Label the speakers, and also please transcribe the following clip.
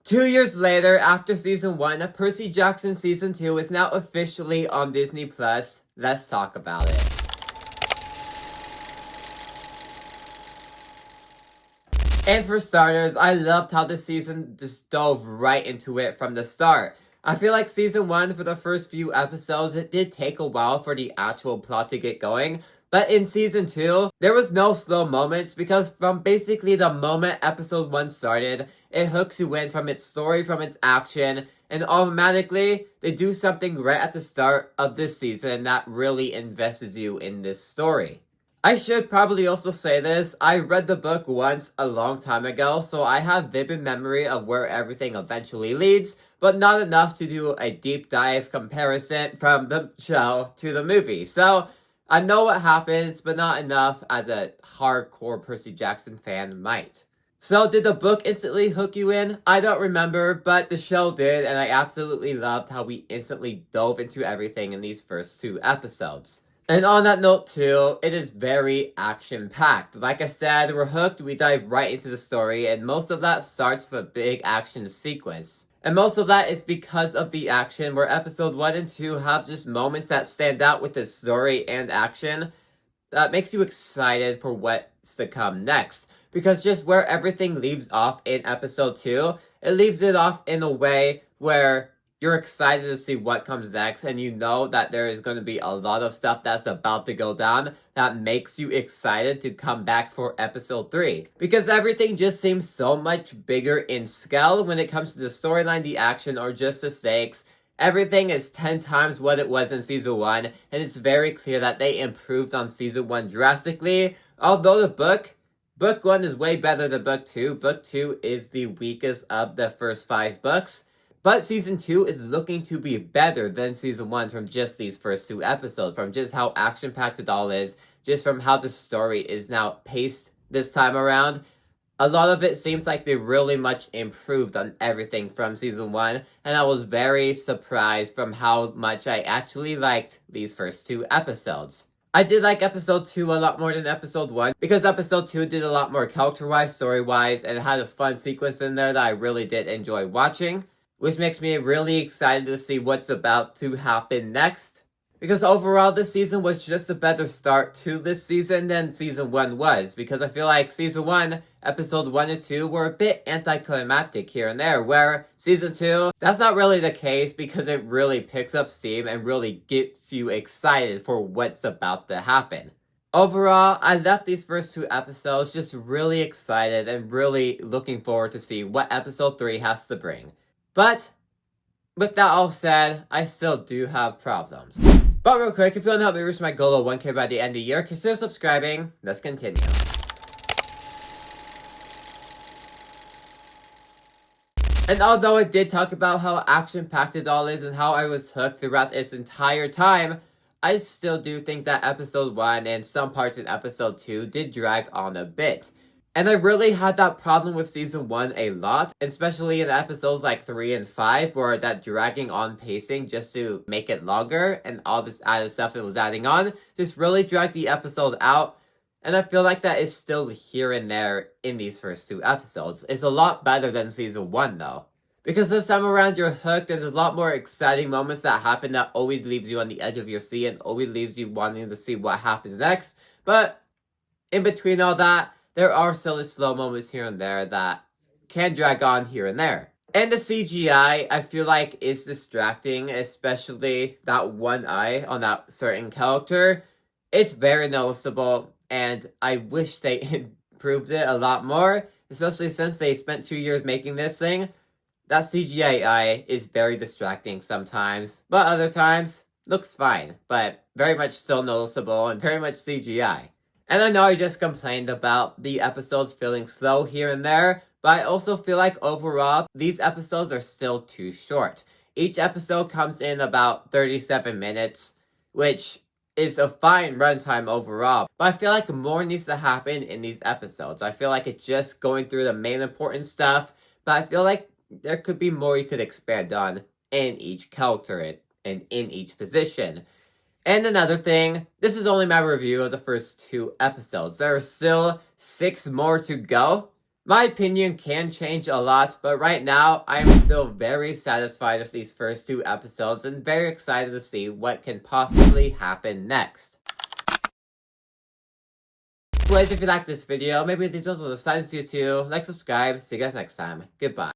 Speaker 1: 2 years later, after Season 1, Percy Jackson Season 2 is now officially on Disney+. Let's talk about it. And for starters, I loved how this season just dove right into it from the start. I feel like Season 1, for the first few episodes, it did take a while for the actual plot to get going. But in Season 2, there was no slow moments because from basically the moment Episode 1 started, it hooks you in from its story, from its action, and automatically, they do something right at the start of this season that really invests you in this story. I should probably also say this, I read the book once a long time ago, so I have vivid memory of where everything eventually leads, but not enough to do a deep dive comparison from the show to the movie. So, I know what happens, but not enough as a hardcore Percy Jackson fan might. So, did the book instantly hook you in? I don't remember, but the show did, and I absolutely loved how we instantly dove into everything in these first 2 episodes. And on that note too, it is very action-packed. Like I said, we're hooked, we dive right into the story, and most of that starts with a big action sequence. And most of that is because of the action, where episode 1 and 2 have just moments that stand out with the story and action that makes you excited for what's to come next. Because just where everything leaves off in episode 2, it leaves it off in a way where you're excited to see what comes next, and you know that there is going to be a lot of stuff that's about to go down that makes you excited to come back for episode 3. Because everything just seems so much bigger in scale when it comes to the storyline, the action, or just the stakes. Everything is 10 times what it was in Season 1, and it's very clear that they improved on Season 1 drastically. Although the Book 1 is way better than Book 2. Book 2 is the weakest of the first 5 books. But Season 2 is looking to be better than Season 1 from just these first 2 episodes, from just how action-packed it all is, just from how the story is now paced this time around. A lot of it seems like they really much improved on everything from Season 1, and I was very surprised from how much I actually liked these first 2 episodes. I did like Episode 2 a lot more than Episode 1, because Episode 2 did a lot more character-wise, story-wise, and had a fun sequence in there that I really did enjoy watching. Which makes me really excited to see what's about to happen next. Because overall, this season was just a better start to this season than Season 1 was. Because I feel like Season 1, Episode 1 and 2 were a bit anticlimactic here and there. Where Season 2, that's not really the case because it really picks up steam and really gets you excited for what's about to happen. Overall, I left these first 2 episodes just really excited and really looking forward to see what Episode 3 has to bring. But, with that all said, I still do have problems. But real quick, if you want to help me reach my goal of 1K by the end of the year, consider subscribing. Let's continue. And although I did talk about how action-packed it all is and how I was hooked throughout this entire time, I still do think that Episode 1 and some parts in Episode 2 did drag on a bit. And I really had that problem with Season 1 a lot, especially in episodes like 3 and 5, where that dragging on pacing just to make it longer, and all this added stuff it was adding on, just really dragged the episode out, and I feel like that is still here and there in these first 2 episodes. It's a lot better than Season 1 though. Because this time around you're hooked, there's a lot more exciting moments that happen that always leaves you on the edge of your seat and always leaves you wanting to see what happens next, but in between all that, there are still the slow moments here and there that can drag on here and there. And the CGI, I feel like, is distracting, especially that one eye on that certain character. It's very noticeable, and I wish they improved it a lot more, especially since they spent 2 years making this thing. That CGI eye is very distracting sometimes, but other times, looks fine, but very much still noticeable and very much CGI. And I know I just complained about the episodes feeling slow here and there, but I also feel like overall, these episodes are still too short. Each episode comes in about 37 minutes, which is a fine runtime overall, but I feel like more needs to happen in these episodes. I feel like it's just going through the main important stuff, but I feel like there could be more you could expand on in each character and in each position. And another thing, this is only my review of the first 2 episodes. There are still 6 more to go, My opinion can change a lot, but right now, I am still very satisfied with these first 2 episodes and very excited to see what can possibly happen next. Please, if you like this video, maybe these also decide you to like, subscribe. See you guys next time. Goodbye.